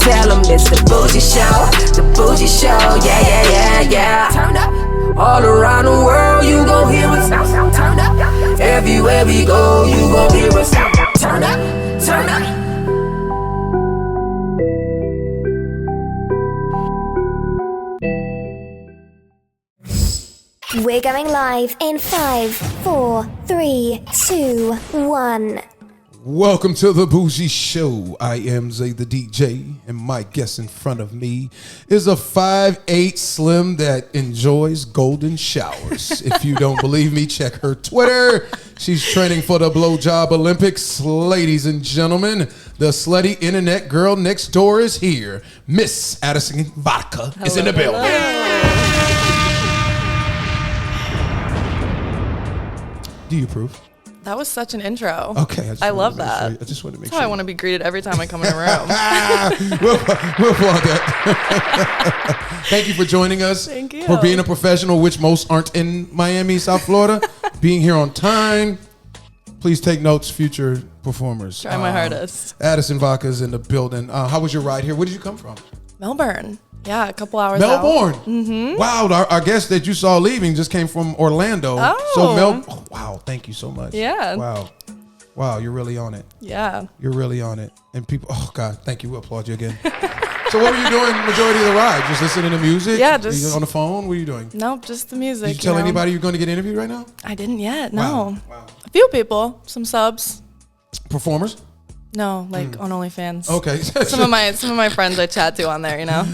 tell them it's the Bougie Show. The Bougie Show, yeah, yeah, yeah, yeah. Turn up. All around the world, you gon' hear us. Turn up. Everywhere we go, you gon' hear us. Turn up, turn up. We're going live in 5, 4, 3, 2, 1. Welcome to the Bougie Show. I am Zay the DJ, and my guest in front of me is a 5'8" slim that enjoys golden showers. If you don't believe me, check her Twitter. She's training for the Blowjob Olympics. Ladies and gentlemen, the slutty internet girl next door is here. Miss Addison Vodka is in the building. Do you approve? That was such an intro. Okay. I love that. I just want to make That's sure. how I want to be greeted every time I come in a room. we'll applaud that. Thank you for joining us. Thank you. For being a professional, which most aren't in Miami, South Florida. Being here on time. Please take notes, future performers. Try my hardest. Addison Vodka is in the building. How was your ride here? Where did you come from? Melbourne. Yeah, a couple hours Melbourne. out. Mm-hmm. Wow, our guest that you saw leaving just came from Orlando. Oh. So wow, thank you so much. Yeah. Wow, you're really on it. Yeah. You're really on it. And people, oh God, thank you. We'll applaud you again. So what were you doing majority of the ride? Just listening to music? Yeah, Were you on the phone? What are you doing? Nope, just the music. Did you tell anybody you're going to get interviewed right now? I didn't yet, no. Wow. A few people, some subs. Performers? No, like on OnlyFans. Okay. Some of my friends I chat to on there, you know.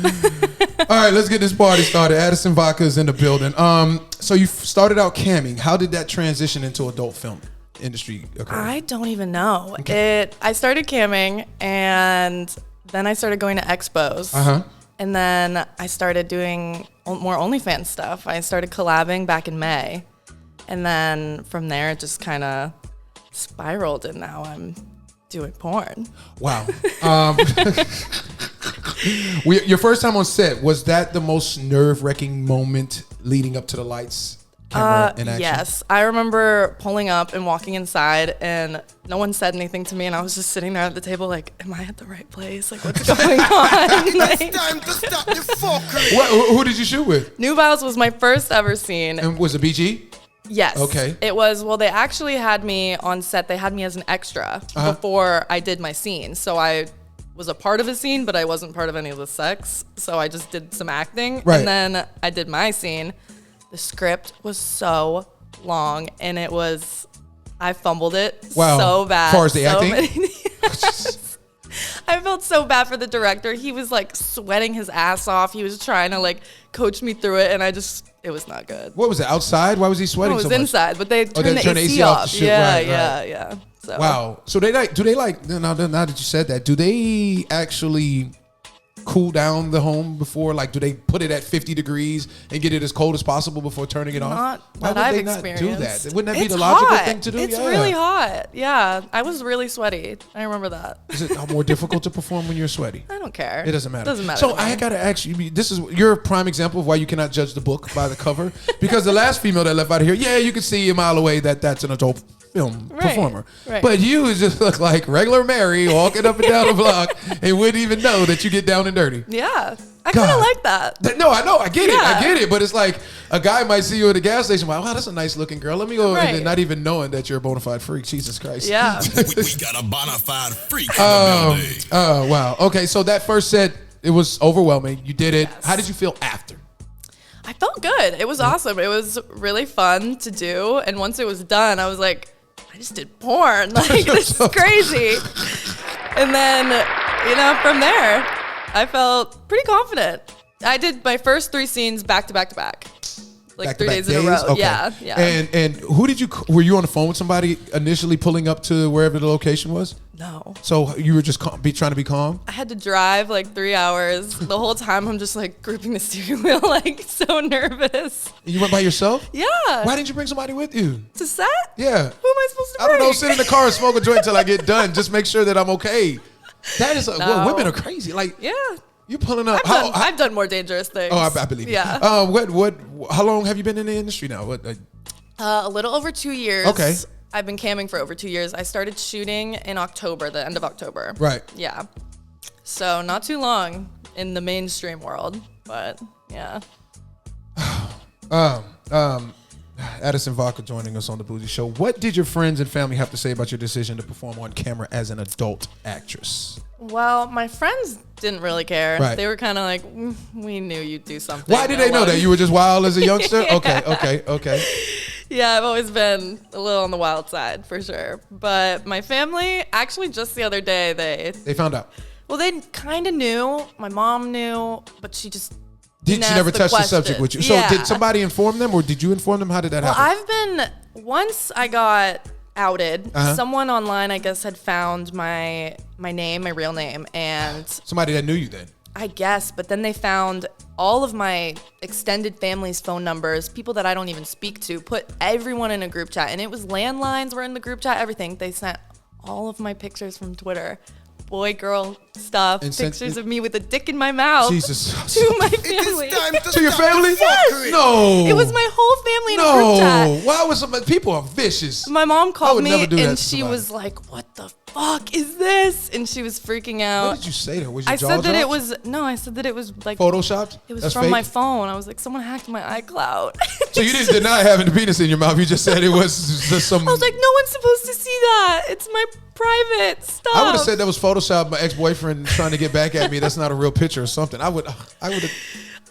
All right, let's get this party started. Addison Vodka is in the building. So you started out camming. How did that transition into adult film industry occur? I don't even know. I started camming, and then I started going to expos. And then I started doing more OnlyFans stuff. I started collabing back in May. And then from there, it just kind of spiraled, and now I'm doing porn. Wow. Your first time on set, was that the most nerve-wracking moment leading up to the lights, camera, and action? Yes. I remember pulling up and walking inside, and no one said anything to me, and I was just sitting there at the table like, am I at the right place? Like, what's going on? Like, It's time to stop the fuckery. Who did you shoot with? Nubiles was my first ever scene. And was it BG? Yes. Okay. It was, well, they actually had me on set. They had me as an extra before I did my scene. So I was a part of a scene, but I wasn't part of any of the sex. So I just did some acting. Right. And then I did my scene. The script was so long, and I fumbled it so bad. As far as the acting? Yes. I felt so bad for the director. He was like sweating his ass off. He was trying to like coach me through it, and it was not good. What was it, outside? Why was he sweating so much? It was inside, but they turned the AC off off. to shoot. Yeah. So. Wow. So now that you said that, do they actually cool down the home before? Like, do they put it at 50 degrees and get it as cold as possible before turning it off? Not Why that would I've they not experienced. do that? Wouldn't that be It's the logical hot. thing to do? It's really hot. Yeah. I was really sweaty. I remember that. Is it more difficult to perform when you're sweaty? I don't care. It doesn't matter. So I gotta ask you. You're a prime example of why you cannot judge the book by the cover. Because the last female that left out of here, yeah, you can see a mile away that that's an adult film performer. Right. But you just look like regular Mary walking up and down the block and wouldn't even know that you get down and dirty. Yeah. I kind of like that. No, I know. I get it. Yeah. I get it. But it's like a guy might see you at a gas station. Wow, that's a nice looking girl. Let me go. Right. And then not even knowing that you're a bona fide freak. Jesus Christ. Yeah. We got a bona fide freak in the building. Oh, wow. Okay, so that first set, it was overwhelming. You did it. Yes. How did you feel after? I felt good. It was awesome. It was really fun to do. And once it was done, I was like, I just did porn. Like, this is crazy. And then, from there, I felt pretty confident. I did my first 3 scenes back to back to back. Like Back-to-back 3 days in a row. Okay. Yeah. And who did were you on the phone with somebody initially pulling up to wherever the location was? No. So you were just trying to be calm? I had to drive like 3 hours. The whole time I'm just like gripping the steering wheel, like so nervous. You went by yourself? Yeah. Why didn't you bring somebody with you? To set? Yeah. Who am I supposed to I don't bring? know. Sit in the car and smoke a joint until I get done. Just make sure that I'm okay. That is, well, women are crazy. Like, Yeah. you pulling up. I've done more dangerous things. Oh, I believe. Yeah. How long have you been in the industry now? A little over 2 years. Okay. I've been camming for over 2 years. I started shooting in October, the end of October. Right. Yeah. So not too long in the mainstream world, but yeah. Addison Vodka joining us on the Bougie Show. What did your friends and family have to say about your decision to perform on camera as an adult actress? Well, my friends didn't really care. Right. They were kind of like, we knew you'd do something. Why did they know that? You were just wild as a youngster? Okay. Yeah, I've always been a little on the wild side for sure. But my family, actually just the other day, They found out. well, they kind of knew. My mom knew, but she just She never touched the subject with you. So Yeah. did somebody inform them or did you inform them? How did that happen? Once I got outed, someone online, I guess, had found my name, my real name, and Somebody that knew you then. I guess, but then they found all of my extended family's phone numbers, people that I don't even speak to, put everyone in a group chat, and it was landlines were in the group chat, everything. They sent all of my pictures from Twitter, boy, girl stuff, And pictures of me with a dick in my mouth Jesus. to my family. To your family? Yes. No. It was my whole family in a group No. chat. Why was somebody? People are vicious. My mom called me never do that and to she somebody. was like, "What the fuck is this?" And she was freaking out. What did you say to her? Was your I jaw said that it dropped? was I said that it was like Photoshopped? it was That's from fake? my phone. I was like, someone hacked my iCloud. So you didn't deny having the penis in your mouth. You just said it was just some. I was like, no one's supposed to see that. It's my private stuff. I would have said that was Photoshop. My ex-boyfriend trying to get back at me. That's not a real picture or something. I would have.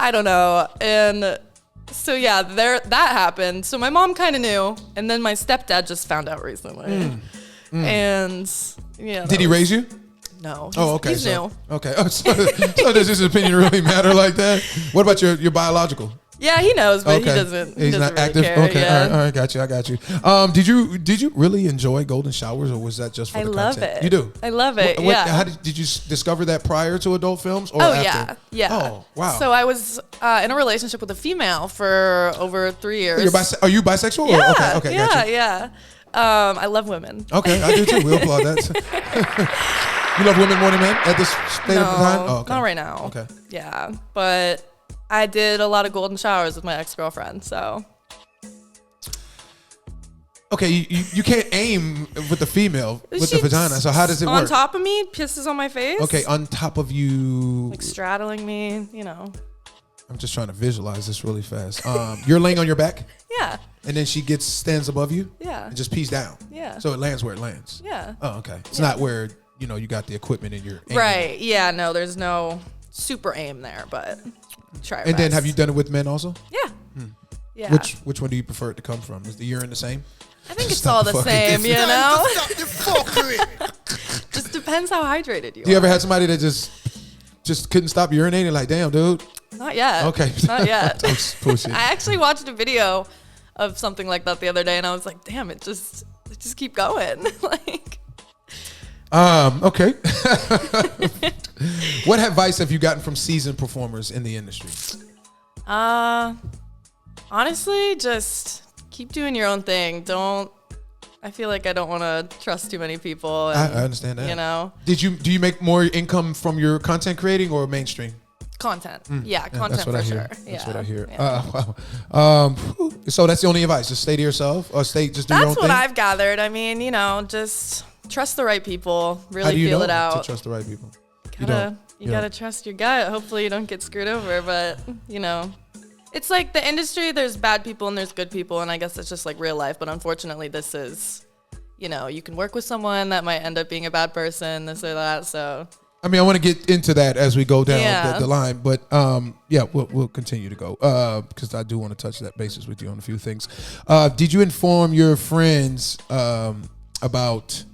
I don't know. And so yeah, that happened. So my mom kind of knew, and then my stepdad just found out recently. And yeah. Did he raise you? No. Oh, okay. He's so, new. Okay. Oh, so does his opinion really matter like that? What about your biological? Yeah, he knows, but Okay. he doesn't. He's doesn't not really active. Care. Okay. Yeah. All right. Got you. Did you really enjoy golden showers, or was that just for I the love content? it. You do. I love it. What, yeah. How did you discover that prior to adult films or Oh after? yeah. Oh wow. So I was in a relationship with a female for over 3 years. Are you bisexual? Yeah. Or? Okay. Yeah. Got you. Yeah. I love women. Okay, I do too. We'll applaud that. You love women more than men at this state of the time? Oh, okay. Not right now. Okay. Yeah, but I did a lot of golden showers with my ex-girlfriend, so. Okay, you can't aim with the female with the vagina. So how does it work? On top of me, pisses on my face. Okay, on top of you. Like straddling me, I'm just trying to visualize this really fast. You're laying on your back, Yeah. and then she stands above you, Yeah. and just pees down. Yeah. So it lands where it lands. Yeah. Oh, okay. It's not where you got the equipment in your aiming. Right. Yeah. No, there's no super aim there, but try. Our And then best. have you done it with men also? Yeah. Yeah. Which one do you prefer it to come from? Is the urine the same? I think it's Stop all the the fucking- same, It's you time know. to stop the fuckery. Just depends how hydrated you Do you are. ever had somebody that just couldn't stop urinating? Like, damn, dude. Not yet. Okay. Not yet. Don't push it. I actually watched a video of something like that the other day, and I was like, damn, it just keep going. Like. Okay. What advice have you gotten from seasoned performers in the industry? Honestly, just keep doing your own thing. I feel like I don't want to trust too many people. I And, understand that. You know, Do you make more income from your content creating or mainstream? content. Yeah, content That's what for I hear. sure. That's Yeah. what I hear. Yeah. Wow. So that's the only advice. Just stay to yourself or just do your own That's thing? what I've gathered. I mean, just trust the right people. How Really do you feel know it out. to trust the right people? You gotta trust your gut. Hopefully you don't get screwed over, but it's like the industry, there's bad people and there's good people, and I guess it's just like real life, but unfortunately this is, you can work with someone that might end up being a bad person, this or that, so. I mean, I want to get into that as we go down Yeah. the line, but we'll continue to go because I do want to touch that basis with you on a few things. Did you inform your friends about?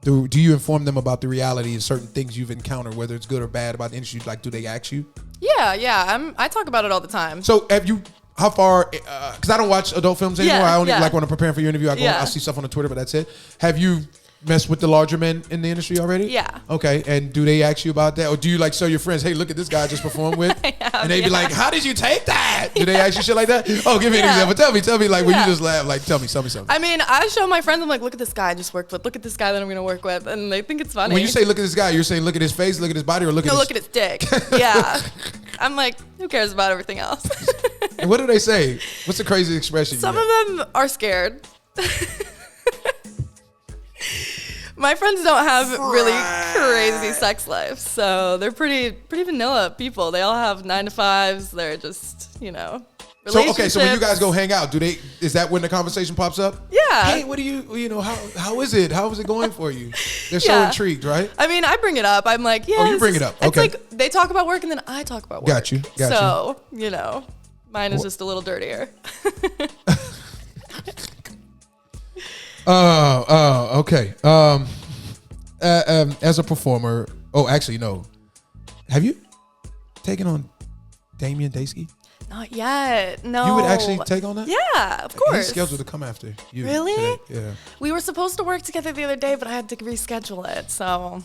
Do you inform them about the reality of certain things you've encountered, whether it's good or bad about the industry? Like, do they ask you? Yeah. I talk about it all the time. So have you? How far? Because I don't watch adult films anymore. Yeah, I only yeah. like when I'm preparing for your interview. I see stuff on the Twitter, but that's it. Have you messed with the larger men in the industry already? Yeah. Okay. And do they ask you about that, or do you show your friends, hey, look at this guy I just performed with, and they be like, how did you take that? Do they ask you shit like that? Oh, give me an example. Tell me, like when you just laugh, like tell me something. I mean, I show my friends, I'm like, look at this guy I just worked with. Look at this guy that I'm going to work with. And they think it's funny. When you say look at this guy, you're saying look at his face, look at his body, or look at his dick. Yeah. I'm like, who cares about everything else? And what do they say? What's the crazy expression? Some of them are scared. My friends don't have really crazy sex lives, so they're pretty vanilla people. They all have 9 to 5s. They're just, So when you guys go hang out, is that when the conversation pops up? Yeah. Hey, what do you, how is it? How is it going for you? They're so intrigued, right? I mean, I bring it up. I'm like, yeah. Oh, you bring it up. Okay. It's like they talk about work and then I talk about work. Got you. So, mine is just a little dirtier. Okay. As a performer, actually, no. Have you taken on Damien Daysky? Not yet. No. You would actually take on that? Yeah, of course. He's scheduled to come after you. Really? Today. Yeah. We were supposed to work together the other day, but I had to reschedule it. So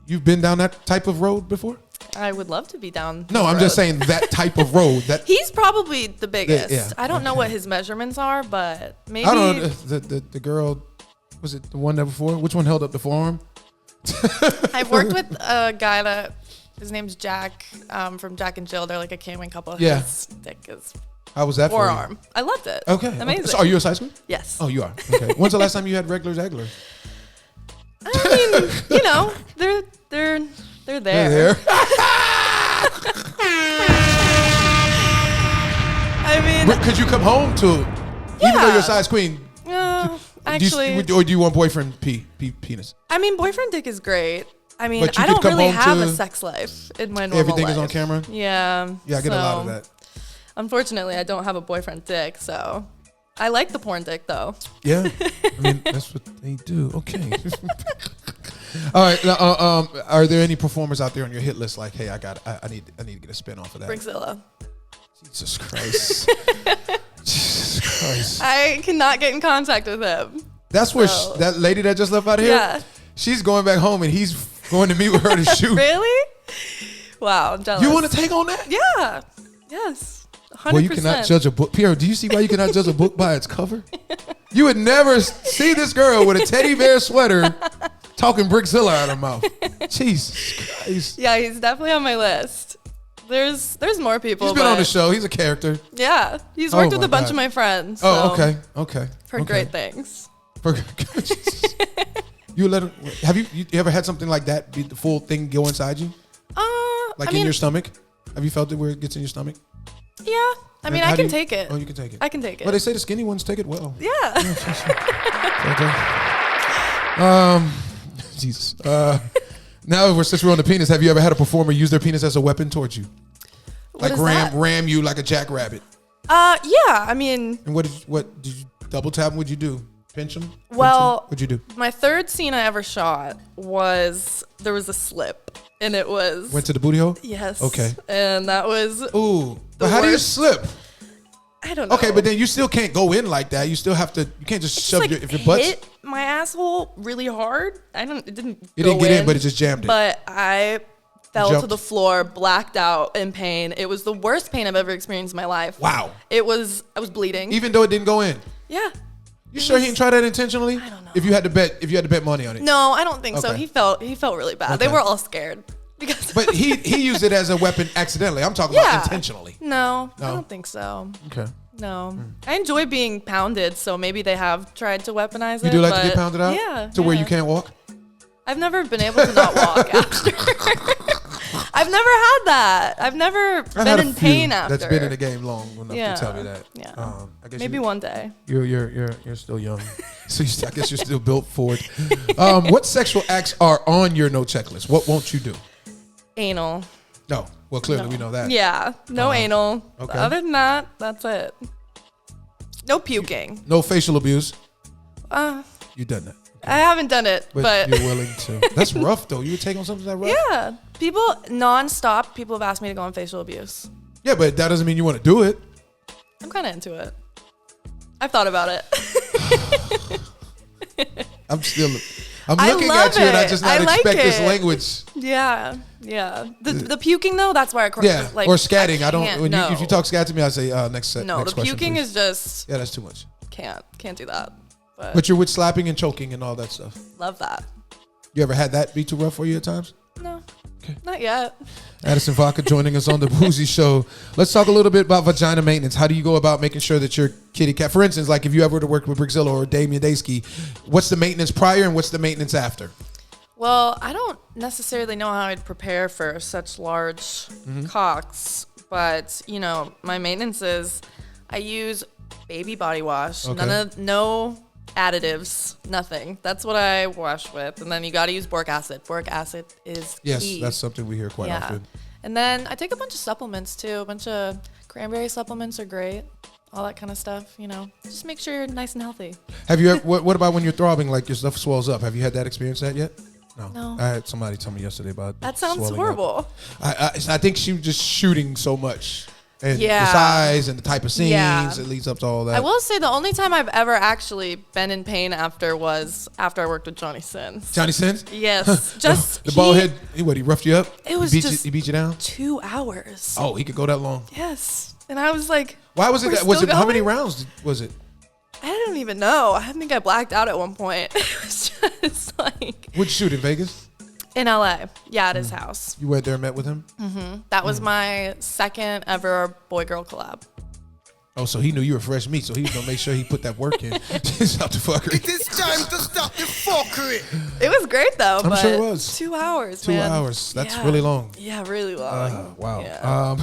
You've been down that type of road before? I would love to be down. No, I'm just saying that type of road. He's probably the biggest. Yeah. I don't know what his measurements are, but maybe. I don't know. The girl, was it the one that before? Which one held up the forearm? I've worked with a guy that his name's Jack from Jack and Jill. They're like a camming couple. Yeah. His dick is How was that forearm. I loved it. Okay. Amazing. So are you a size queen? Yes. Oh, you are. Okay. When's the last time you had regular Zagler? I mean, they're there. They're there. I mean, Could you come home to, even though you're a size queen? Actually, or do you want boyfriend penis? I mean, boyfriend dick is great. I mean, But you I could don't come really home have a to sex life in my normal Everything life. is on camera? Yeah. Yeah, I get a lot of that. Unfortunately, I don't have a boyfriend dick, so I like the porn dick though. Yeah. I mean, that's what they do. Okay. All right. Now, are there any performers out there on your hit list like, hey, I need to get a spin off of that? Brickzilla. Jesus Christ. Jesus Christ. I cannot get in contact with him. That's where that lady that just left out of here. Yeah. She's going back home and he's going to meet with her to shoot. Really? Wow, I'm jealous. You want to take on that? Yeah. Yes. 100%. Well, you cannot judge a book. Pierre, do you see why you cannot judge a book by its cover? You would never see this girl with a teddy bear sweater talking Brickzilla out of her mouth. Jesus Christ. Yeah, he's definitely on my list. There's more people. He's been on the show. He's a character. Yeah, he's worked with my a bunch God. of my friends. Oh, so okay. Heard great things. You let him, have you ever had something like that be the full thing go inside you? Like in your stomach? Have you felt it where it gets in your stomach? Yeah. I mean, I can take it. Oh, you can take it. I can take it. Well, they say the skinny ones take it well. Yeah. Jesus. Now, since we're on the penis, have you ever had a performer use their penis as a weapon towards you? What is ram you like a jackrabbit? Yeah. I mean. And what did you double tap? What'd you do? Pinch them? Well, what'd you do? My third scene I ever shot there was a slip, and it was Went to the booty hole? Yes. Okay. And that was Ooh. But how do you slip? I don't know. Okay, but then you still can't go in like that. You still have to. You can't just shove if your butt hit my asshole really hard. It didn't get in, but it just jammed it. But I fell to Jumped. the floor, blacked out in pain. It was the worst pain I've ever experienced in my life. Wow. I was bleeding. Even though it didn't go in. Yeah. You sure he didn't try that intentionally? I don't know. If you had to bet money on it. No, I don't think so. Okay. He felt really bad. Okay. They were all scared. Because But he used it as a weapon accidentally. I'm talking about intentionally. No, I No? don't think so. Okay. No. I enjoy being pounded, so maybe they have tried to weaponize it. You do like to get pounded out? Yeah. To where you can't walk? I've never been able to not walk after. I've never had that. I've never been in pain after. That's been in the game long enough to tell me that. Yeah. I guess Maybe one day. You're still young, so I guess you're still built for it. What sexual acts are on your no checklist? What won't you do? Anal. No. Well, clearly we know that. Yeah. No anal. Okay. Other than that, that's it. No puking. No facial abuse. You've done that. I haven't done it, but you're willing to. That's rough, though. You would take on something that rough? yeah. People nonstop. People have asked me to go on facial abuse. Yeah, but that doesn't mean you want to do it. I'm kind of into it. I've thought about it. I'm looking at you and I just not expect this language. Yeah. The puking though, that's why I Yeah, like, or scatting. I don't. can't, If you talk scat to me, I say next set. No, next the question, puking please. is just Yeah, that's too much. can't do that. But you're with slapping and choking and all that stuff. Love that. You ever had that be too rough for you at times? No. Okay. Not yet. Addison Vodka joining us on the Bougie Show. Let's talk a little bit about vagina maintenance. How do you go about making sure that your kitty cat, for instance, like if you ever were to work with Brickzilla or Damien Daysky, what's the maintenance prior and what's the maintenance after? Well, I don't necessarily know how I'd prepare for such large cocks, but my maintenance is I use baby body wash. Okay. No additives, nothing. That's what I wash with. And then you got to use boric acid. Boric acid is key. Yes, that's something we hear quite often. And then I take a bunch of supplements too. A bunch of cranberry supplements are great. All that kind of stuff, Just make sure you're nice and healthy. Have you ever, what about when you're throbbing, like your stuff swells up? Have you had that experience yet? No. I had somebody tell me yesterday about that. Sounds swelling horrible. I think she was just shooting so much. And the size and the type of scenes, it leads up to all that. I will say the only time I've ever actually been in pain after was after I worked with Johnny Sins. Johnny Sins? Yes. Just the bald head, he roughed you up? It was he beat you down? 2 hours. Oh, he could go that long? Yes. And I was like, why was it that? Was it how many rounds was it? I don't even know. I think I blacked out at one point. It was just like. Would you shoot in Vegas? In LA. Yeah, at his house. You went there and met with him? Mm-hmm. That was my second ever boy-girl collab. Oh, so he knew you were fresh meat, so he was going to make sure he put that work in. Stop the fuckery. It is time to stop the fuckery. It was great, though. I'm sure it was. 2 hours, 2 man. hours. That's really long. Yeah, really long. Wow. Yeah.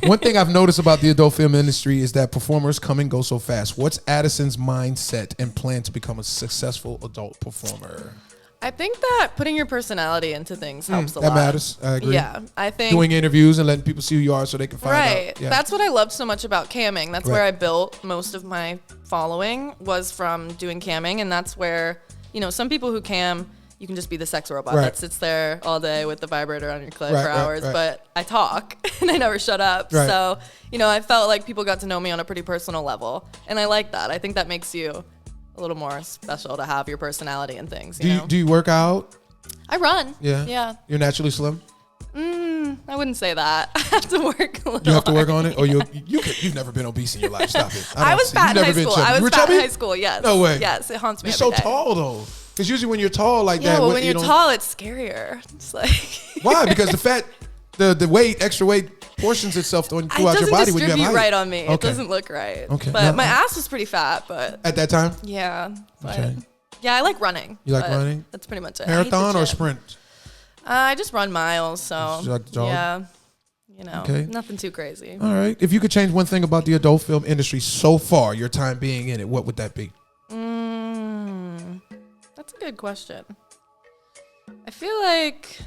One thing I've noticed about the adult film industry is that performers come and go so fast. What's Addison's mindset and plan to become a successful adult performer? I think that putting your personality into things helps a lot. That matters. I agree. Yeah, I think doing interviews and letting people see who you are so they can find out. Right. Yeah. That's what I loved so much about camming. That's where I built most of my following was from doing camming, and that's where some people who cam, you can just be the sex robot that sits there all day with the vibrator on your clit for hours. But I talk and I never shut up. Right. So I felt like people got to know me on a pretty personal level, and I like that. I think that makes you a little more special to have your personality and things. Do you work out? I run. Yeah. Yeah. You're naturally slim? I wouldn't say that. I have to work a little. You have to work on it? Or you've never been obese in your life. Stop it. I was fat in high school. I was fat in high school, yes. No way. Yes, it haunts me You're every so day. tall, though. Because usually when you're tall like that. Yeah, well, when you're tall, it's scarier. It's like. Why? Because the fat, the weight, extra weight portions itself throughout your body when you have height. It doesn't distribute right on me. Okay. It doesn't look right. Okay. But my ass was pretty fat, but. At that time? Yeah. But Okay. Yeah, I like running. You like running? That's pretty much it. Marathon or sprint? I just run miles, so. You like to jog? Yeah. Okay. Nothing too crazy. All right. If you could change one thing about the adult film industry so far, your time being in it, what would that be? That's a good question. I feel like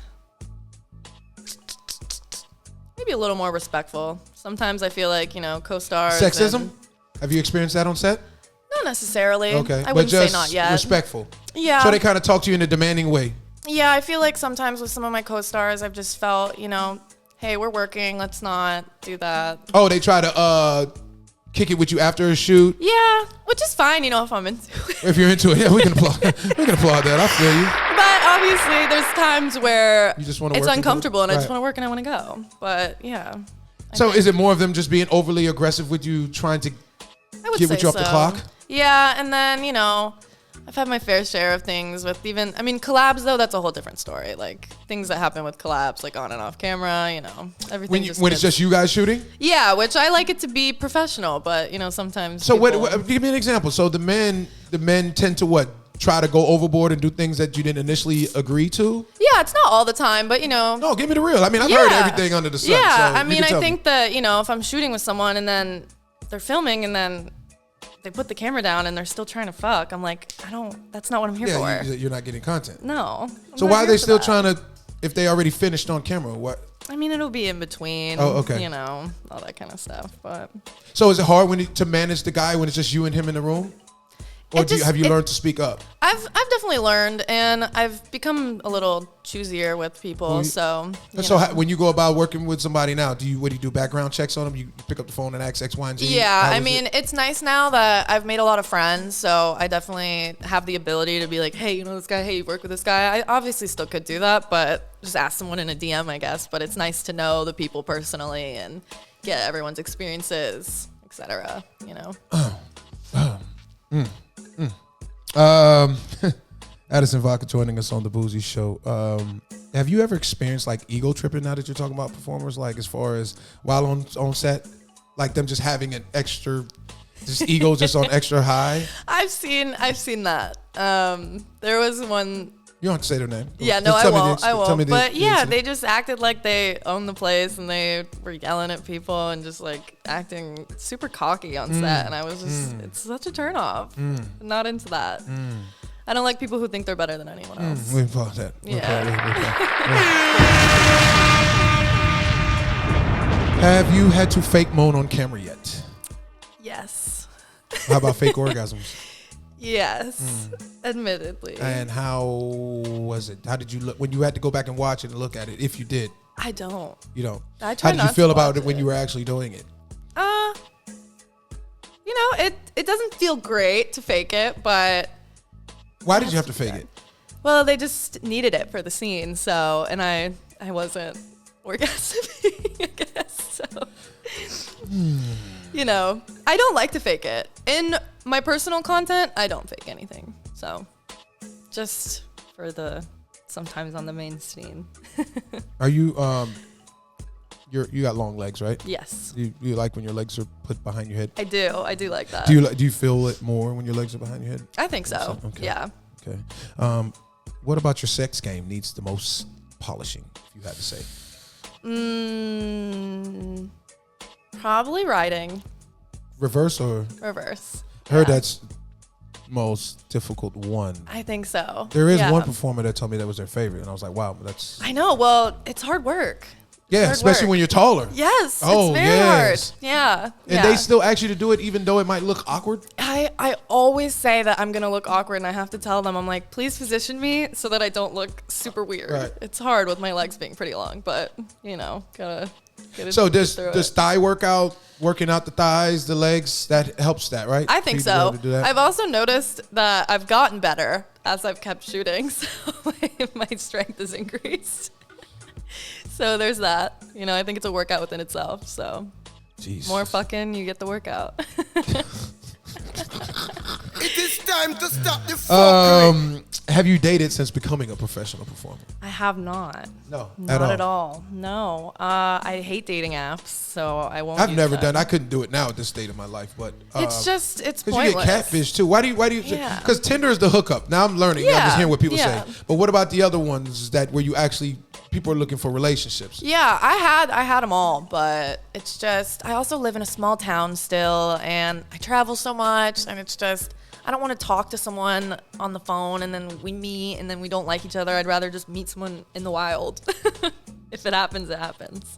maybe a little more respectful. Sometimes I feel like, co-stars. Sexism? Have you experienced that on set? Not necessarily. Okay. I wouldn't but just say not yet. Respectful. Yeah. So they kind of talk to you in a demanding way. Yeah, I feel like sometimes with some of my co-stars, I've just felt, hey, we're working. Let's not do that. Oh, they try to kick it with you after a shoot? Yeah, which is fine, if I'm into it. If you're into it, yeah, we can applaud. We can applaud that. I feel you. But obviously, there's times where You just wanna it's work and uncomfortable and I just right. want to work and I want to go. But yeah. So is it more of them just being overly aggressive with you, trying to I would get say with you off the clock? Yeah, and then, I've had my fair share of things with collabs, though, that's a whole different story. Like, things that happen with collabs, like on and off camera, everything. When it's just you guys shooting? Yeah, which I like it to be professional, but, sometimes. So what? Give me an example. So the men tend to what? Try to go overboard and do things that you didn't initially agree to? Yeah, it's not all the time, but, No, give me the real. I mean, I've heard everything under the sun. Yeah, so I think that, if I'm shooting with someone and then they're filming and then they put the camera down and they're still trying to fuck, I'm like, that's not what I'm here for. You're not getting content. No. So why are they still trying to, if they already finished on camera, what? It'll be in between. Oh, okay. All that kind of stuff. But So is it hard to manage the guy when it's just you and him in the room? Or have you learned to speak up? I've definitely learned, and I've become a little choosier with people. So when you go about working with somebody now, what do you do? Background checks on them? You pick up the phone and ask X, Y, and Z? Yeah, it's nice now that I've made a lot of friends, so I definitely have the ability to be like, hey, this guy, hey, you work with this guy. I obviously still could do that, but just ask someone in a DM, I guess. But it's nice to know the people personally and get everyone's experiences, etc. Addison Vodka joining us on the Bougie Show. Have you ever experienced like ego tripping now that you're talking about performers? Like as far as while on set, like them just having an extra, just ego just on extra high? I've seen that. There was one. You don't have to say their name. Yeah, Just no, I tell me won't. I won't. But the yeah, incident. they just acted like they owned the place and they were yelling at people and just like acting super cocky on set. And I was just, it's such a turnoff. Not into that. I don't like people who think they're better than anyone else. We pause that. Yeah. Have you had to fake moan on camera yet? Yes. How about fake orgasms? Yes. Admittedly. And how was it? How did you look when you had to go back and watch it and look at it? If you did, I don't. you don't. I try How did you not feel to about watch it when it. you were actually doing it? You know, it doesn't feel great to fake it, but Why did you have to fake it? well, they just needed it for the scene. So, and I wasn't orgasming, I guess. So, you know, I don't like to fake it. In my personal content, I don't fake anything. So, just for the sometimes on the main scene. Are you you got long legs, right? Yes, You like when your legs are put behind your head? I do. I do like that. Do you feel it more when your legs are behind your head? I think so. Okay. Yeah. Okay. What about your sex game needs the most polishing, if you had to say? Probably writing. Reverse or Reverse. heard Yeah. that's most difficult one. I think so. There is Yeah. one performer that told me that was their favorite, and I was like, wow, that's I know. Well, it's hard work. yeah, hard especially work. when you're taller. Yes. Oh, it's very yes. hard. Yeah. And yeah. they still ask you to do it even though it might look awkward. I always say that I'm going to look awkward and I have to tell them, I'm like, please position me so that I don't look super weird. Right. It's hard with my legs being pretty long, but you know, gotta So get does through does it. thigh workout, working out the thighs, the legs, that helps that, right? I For think you to be able so. to do that? I've also noticed that I've gotten better as I've kept shooting, so my strength has increased. So there's that. You know, I think it's a workout within itself. So Jesus. more fucking, you get the workout. It is time to stop the fuckery. Have you dated since becoming a professional performer? I have not. No, Not at all. No. I hate dating apps, so I won't. I've use never them. done. I couldn't do it now at this state of my life, but It's just, it's because you pointless. get catfish too. Why do you? Yeah. Because Tinder is the hookup. Now I'm learning. I'm Yeah, just hearing what people yeah. say. But what about the other ones that where you actually people are looking for relationships? Yeah, I had them all, but it's just, I also live in a small town still, and I travel so much, and it's just, I don't want to talk to someone on the phone, and then we meet, and then we don't like each other. I'd rather just meet someone in the wild. If it happens, it happens.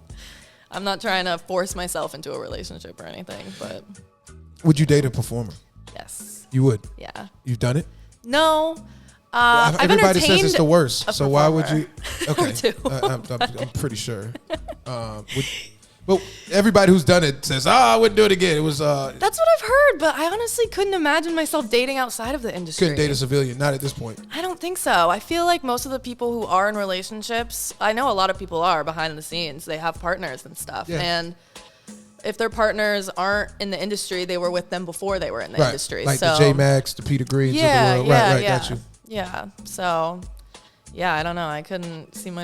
I'm not trying to force myself into a relationship or anything, but Would you date a performer? yes, You would. yeah. You've done it. No, I've Everybody says it's entertained the worst. a So why would performer. you? Okay, too. I'm pretty sure. But everybody who's done it says, I wouldn't do it again. It was That's what I've heard, but I honestly couldn't imagine myself dating outside of the industry. couldn't date a civilian. Not at this point. I don't think so. I feel like most of the people who are in relationships, I know a lot of people are behind the scenes. They have partners and stuff. Yeah. And if their partners aren't in the industry, they were with them before they were in the Right, industry. like so the J Max, the Peter Greens yeah, of the world. yeah, Right, yeah. got you. Yeah. So, yeah, I don't know. I couldn't see my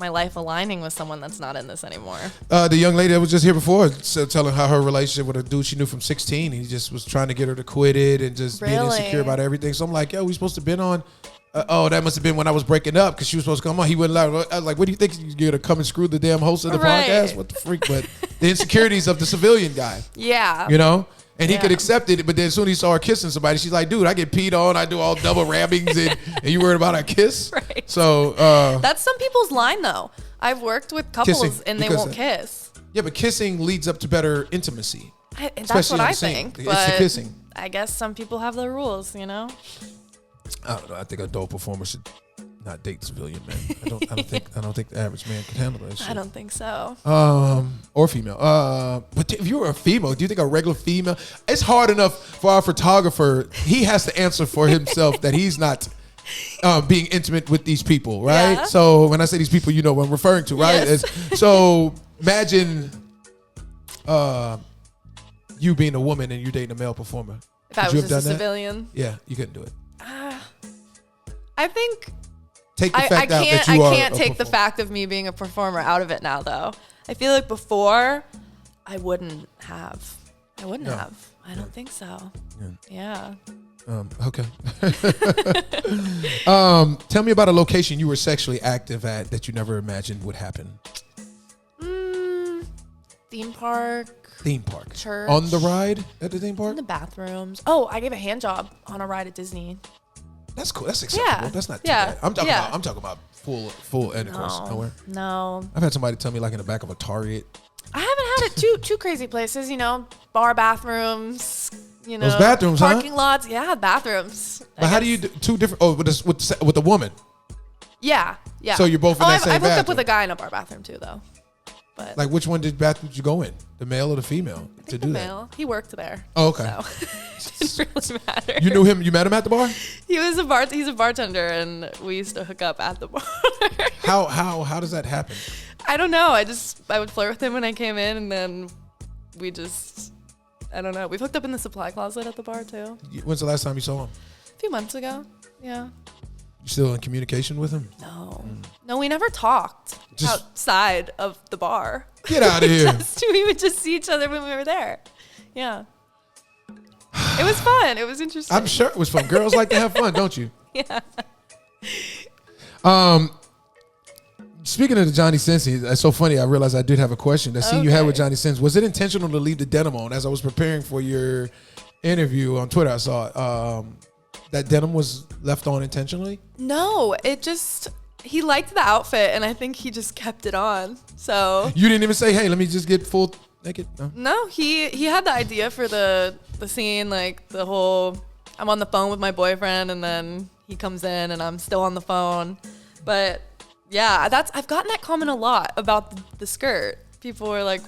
life aligning with someone that's not in this anymore. The young lady that was just here before, telling how her relationship with a dude she knew from 16, he just was trying to get her to quit it and just being Really? insecure about everything. So I'm like, yo, we supposed to have been on. That must have been when I was breaking up because she was supposed to come on. He wouldn't allow. I was like, what do you think? You're going to come and screw the damn host of the Right. podcast? What the freak? But the insecurities of the civilian guy, Yeah. you know? And he Yeah. could accept it, but then as soon as he saw her kissing somebody, she's like, dude, I get peed on. I do all double rammings and you worried about a kiss? Right. So, That's some people's line, though. I've worked with couples Kissing, and they because- won't kiss. yeah, but kissing leads up to better intimacy. That's Especially what on I the scene. think. It's But the kissing. I guess some people have their rules, you know? I don't know. I think adult performer should not date civilian men. I don't think the average man could handle that shit. I don't think so. Or female. But if you were a female, do you think a regular female? It's hard enough for our photographer. He has to answer for himself that he's not being intimate with these people, right? Yeah. So when I say these people, you know what I'm referring to, right? Yes. So imagine you being a woman and you dating a male performer. If I Could you was have just a done that? civilian, Yeah, you couldn't do it. I think take the fact out that I you are can't a take the performer. fact of me being a performer out of it now, though. I feel like before, I wouldn't have. I don't think so. Yeah. Okay. Tell me about a location you were sexually active at that you never imagined would happen. Theme park. Theme park. Church. On the ride at the theme park? In the bathrooms. Oh, I gave a hand job on a ride at Disney. That's cool. That's acceptable. Yeah. That's not too Yeah. bad. I'm talking Yeah. about. I'm talking about full intercourse. Nowhere. No. I've had somebody tell me like in the back of a Target. I haven't had it too crazy places, bar bathrooms, Those bathrooms, parking lots. Yeah, bathrooms. But how do you do two different? Oh, with the woman. Yeah. So you're both in that same I've hooked up bathroom. with a guy in a bar bathroom too, though. But Like which one did you go in? The male or the female to do that? male. He worked there. Oh, okay. So it didn't really matter. You knew him. You met him at the bar. He's a bartender, and we used to hook up at the bar. How does that happen? I don't know. I would flirt with him when I came in, and then I don't know. We've hooked up in the supply closet at the bar too. When's the last time you saw him? A few months ago. Yeah. You still in communication with him? No, we never talked Just- outside of the bar. Get out of here. We would just see each other when we were there. Yeah. It was fun. It was interesting. I'm sure it was fun. Girls like to have fun, don't you? Yeah. Speaking of the Johnny Sins, it's so funny. I realized I did have a question. The scene you had with Johnny Sins, was it intentional to leave the denim on? As I was preparing for your interview on Twitter, I saw that denim was left on intentionally. No, he liked the outfit, and I think he just kept it on. So You didn't even say, "Hey, let me just get full naked." no, he had the idea for the scene, like the whole I'm on the phone with my boyfriend, and then he comes in, and I'm still on the phone. But yeah, I've gotten that comment a lot about the skirt. People were like,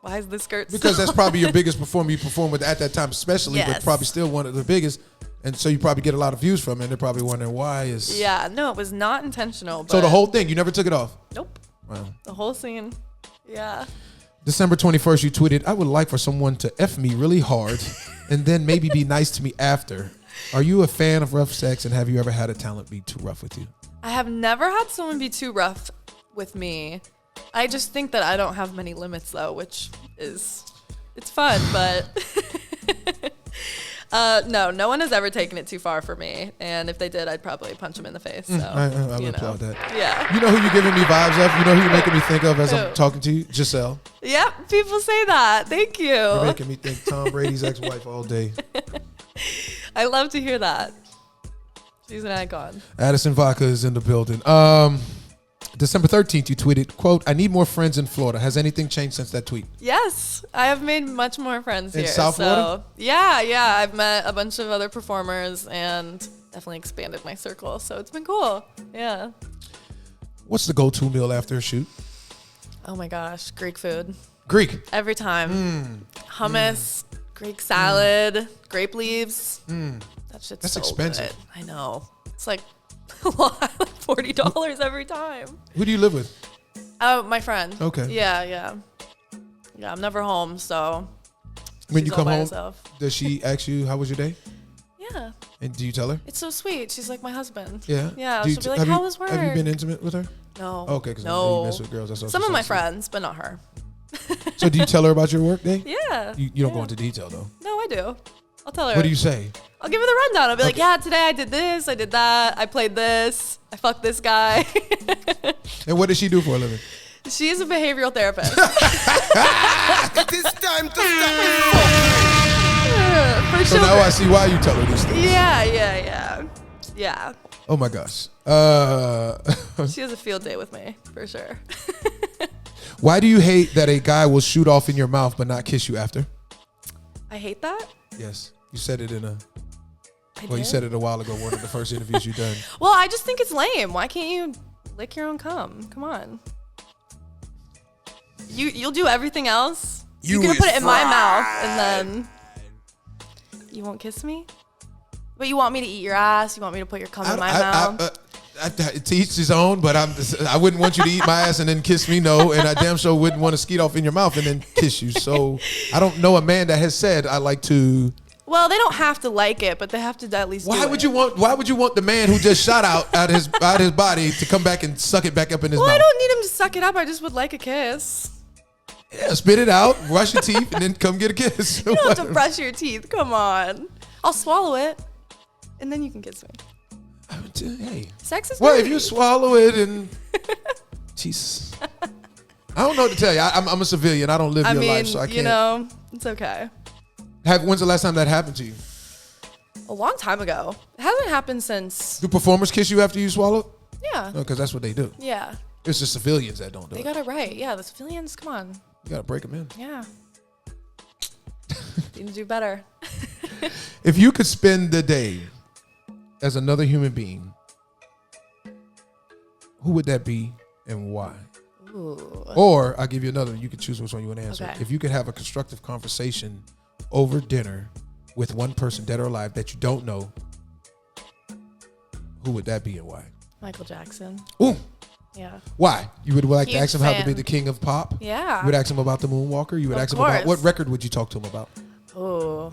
"Why is the skirt?" Because still that's probably your biggest performer you perform with at that time, especially, but Yes. probably still one of the biggest. And so you probably get a lot of views from it. And they're probably wondering why is. Yeah, no, it was not intentional. But So the whole thing, you never took it off. nope, Wow. the whole scene. Yeah. December 21st, you tweeted, "I would like for someone to F me really hard and then maybe be nice to me after. Are you a fan of rough sex, and have you ever had a talent be too rough with you?" I have never had someone be too rough with me. I just think that I don't have many limits though, which is it's fun, but no one has ever taken it too far for me. And if they did, I'd probably punch them in the face. So I would applaud that. Yeah. You know who you're giving me vibes of? You know who you're making me think of as I'm Who? talking to you? Giselle. Yep, people say that. Thank you. You're making me think Tom Brady's ex-wife all day. I love to hear that. She's an icon. Addison Vodka is in the building. December 13th, you tweeted, quote, "I need more friends in Florida. Has anything changed since that tweet?" Yes, I have made much more friends In here. South Florida? Yeah. I've met a bunch of other performers and definitely expanded my circle. So it's been cool. Yeah. What's the go-to meal after a shoot? Oh my gosh, Greek food. Greek. Every time. Hummus, Greek salad, grape leaves. That shit's That's so expensive. good. I know. It's like a lot, like $40 every time. Who do you live with? Oh, my friend. Okay. Yeah, I'm never home, so When she's you all come by home, herself. does she ask you, "How was your day?" Yeah. And do you tell her? It's so sweet. She's like my husband. Yeah. Yeah. Do you She'll be like, have "How you- was work?" Have you been intimate with her? No. Okay, because no. you mess with girls. That's what Some she of my says. friends, but not her. So do you tell her about your work day? Yeah. You don't go yeah. into detail though. No, I do. I'll tell her. What do you say? I'll give her the rundown. I'll be like, Okay. "Yeah, today I did this, I did that, I played this, I fucked this guy." And what does she do for a living? She is a behavioral therapist. It is time to stop. For So sure. now I see why you tell her these things. Yeah. Oh my gosh. She has a field day with me, for sure. Why do you hate that a guy will shoot off in your mouth but not kiss you after? I hate that. Yes. You said it I you did? said it a while ago, one of the first interviews you done. Well, I just think it's lame. Why can't you lick your own cum? Come on. You'll do everything else. You're gonna put it in my mouth and then you won't kiss me? But you want me to eat your ass? You want me to put your cum in my mouth? To each his own, but I wouldn't want you to eat my ass and then kiss me, no, and I damn sure wouldn't want to skeet off in your mouth and then kiss you. So I don't know a man that has said I like to Well, they don't have to like it, but they have to at least. Why would you want the man who just shot out his body to come back and suck it back up in his mouth? I don't need him to suck it up. I just would like a kiss. Yeah, spit it out, brush your teeth, and then come get a kiss. You don't have to brush your teeth. Come on. I'll swallow it, and then you can kiss me. Hey. Sex is well, dirty. if you swallow it and Jesus, I don't know what to tell you. I'm a civilian. I don't live your life, so I can't. It's okay. When's the last time that happened to you? A long time ago. It hasn't happened since. Do performers kiss you after you swallow? Yeah. No, because that's what they do. Yeah. It's the civilians that don't do They it. got it right. Yeah, the civilians, come on. You got to break them in. Yeah. Need to do better. If you could spend the day as another human being, who would that be and why? Ooh. Or I'll give you another. You can choose which one you want to answer. Okay. If you could have a constructive conversation over dinner with one person, dead or alive, that you don't know, who would that be and why? Michael Jackson. Ooh. Yeah. Why? You would like to Huge ask him how to be fan. the king of pop? Yeah. You would ask him about the Moonwalker? You would Of ask him about course. what record would you talk to him about? Oh.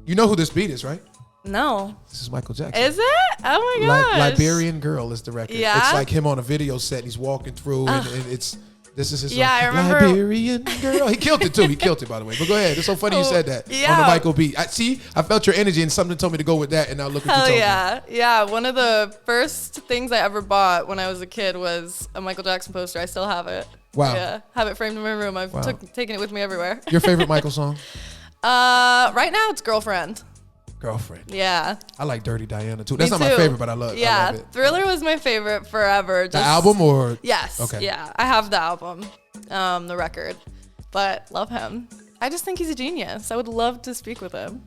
You know who this beat is, right? No. This is Michael Jackson. Is it? Oh my gosh. Liberian Girl is the record. Yeah? It's like him on a video set. And he's walking through, and this is his Yeah, song. I remember- Liberian Girl. He killed it too. He killed it, by the way. But go ahead. It's so funny you said that on the yeah. Michael beat. I felt your energy, and something told me to go with that. And now look what Hell you told yeah. Yeah. One of the first things I ever bought when I was a kid was a Michael Jackson poster. I still have it. Wow. Yeah. Have it framed in my room. I've taken it with me everywhere. me. Your favorite Michael song? Right now it's Girlfriend. Girlfriend. Yeah. I like Dirty Diana too. That's Me not my too. favorite, but I love it. Thriller was my favorite forever. The album or? Yes. Okay. Yeah. I have the album, the record, but love him. I just think he's a genius. I would love to speak with him.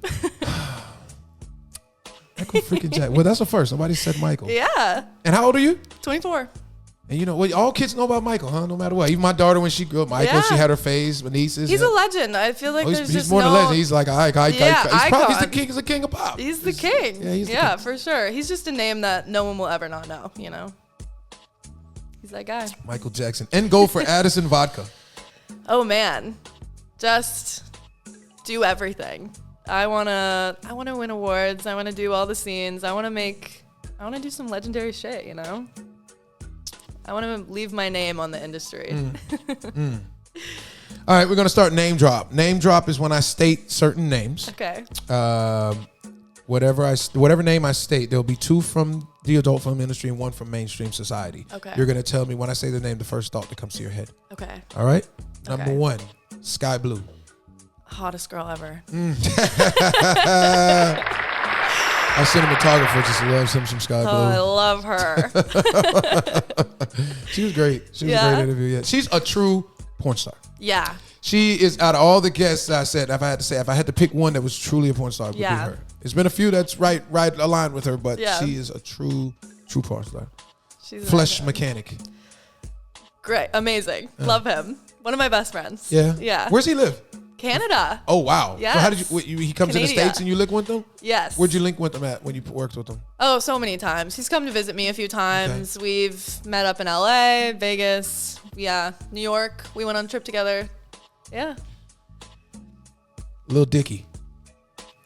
Michael freaking Jackson. Well, that's the first. Nobody said Michael. Yeah. And how old are you? 24. And you know, well, all kids know about Michael, huh? No matter what. Even my daughter, when she grew up, Michael, Yeah. she had her phase. My nieces. He's a legend. I feel like there's he's just more no. than a legend. He's like he's icon. he's the king of pop. He's the king. Yeah, he's the yeah, king. for sure. He's just a name that no one will ever not know. You know. He's that guy. Michael Jackson. And go for Addison Vodka. Oh man, just do everything. I wanna win awards. I wanna do all the scenes. I wanna do some legendary shit. You know. I want to leave my name on the industry. All right, we're gonna start name drop. Name drop is when I state certain names. Okay. Whatever name I state, there'll be 2 from the adult film industry and 1 from mainstream society. Okay. You're gonna tell me when I say the name, the first thought that comes to your head. Okay. All right. Okay. Number 1, Sky Blue. Hottest girl ever. Our cinematographer just loves him some Sky Blue. Oh, I love her. She was great. She was a great interview. Yeah. She's a true porn star. Yeah. She is, out of all the guests that I said, if I had to pick one that was truly a porn star, it would be her. There's been a few that's right aligned with her, but she is a true porn star. She's Flesh mechanic. great. Amazing. Love him. One of my best friends. Yeah. Yeah. Where's he live? Canada. Oh wow. Yes. So how did he comes to the Canada. States and you link with him? Yes. Where'd you link with him at when you worked with him? Oh, so many times. He's come to visit me a few times. We've met up in LA, Vegas, New York. We went on a trip together. Yeah. Lil Dicky.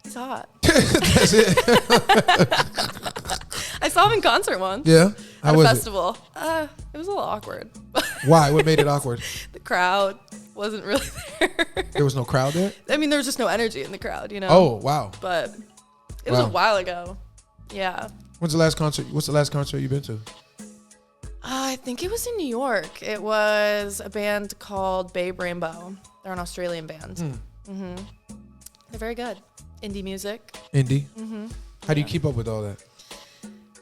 He's hot. That's it. I saw him in concert once. Yeah. How At a was festival. It was a little awkward. it? Why? What made it awkward? The crowd wasn't really there. There was no crowd there? I mean, there was just no energy in the crowd, you know? Oh, wow. But it was a while ago. Yeah. What's the last concert you've been to? I think it was in New York. It was a band called Babe Rainbow. They're an Australian band. Mm-hmm. They're very good. Indie music. Indie? Mm-hmm. How do you keep up with all that?